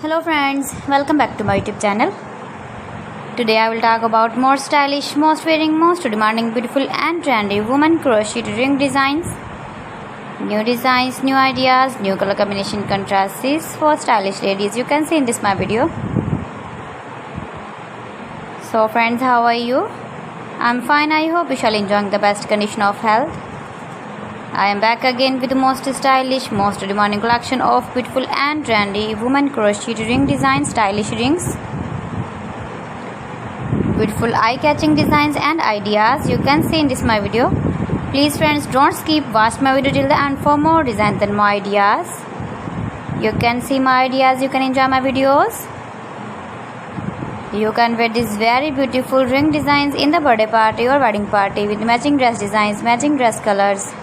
Hello friends, welcome back to my YouTube channel. Today I will talk about more stylish, most wearing, most demanding, beautiful and trendy women crochet ring designs. New designs, new ideas, new color combination contrasts for stylish ladies. You can see in this my video. So friends, how are you? I'm fine. I hope you shall enjoying the best condition of health. I am back again with the most stylish, most demanding collection of beautiful and trendy women crochet ring designs, stylish rings. Beautiful eye-catching designs and ideas you can see in this my video. Please friends, don't skip, watch my video till the end for more designs and more ideas. You can see my ideas, you can enjoy my videos. You can wear these very beautiful ring designs in the birthday party or wedding party with matching dress designs, matching dress colors.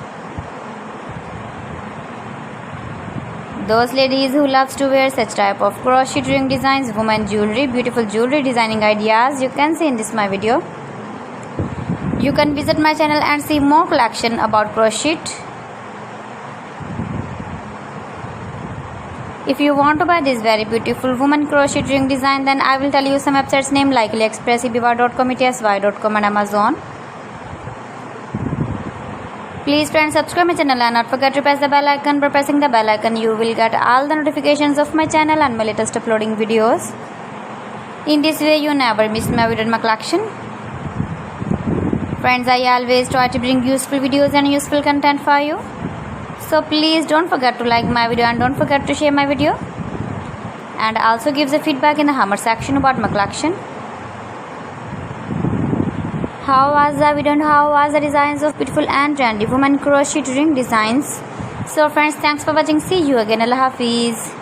Those ladies who loves to wear such type of crochet ring designs, women jewelry, beautiful jewelry designing ideas you can see in this my video. You can visit my channel and see more collection about crochet. If you want to buy this very beautiful woman crochet ring design, then I will tell you some websites name like AliExpress, eBay.com, ETSY.com and Amazon. Please friends, subscribe my channel and not forget to press the bell icon. By pressing the bell icon, you will get all the notifications of my channel and my latest uploading videos. In this way, you never miss my video and my collection. Friends, I always try to bring useful videos and useful content for you. So please don't forget to like my video and don't forget to share my video. And also give the feedback in the comment section about my collection. How was the video and how was the designs of beautiful and trendy women crochet ring designs? So friends, thanks for watching. See you again. Allah Hafiz.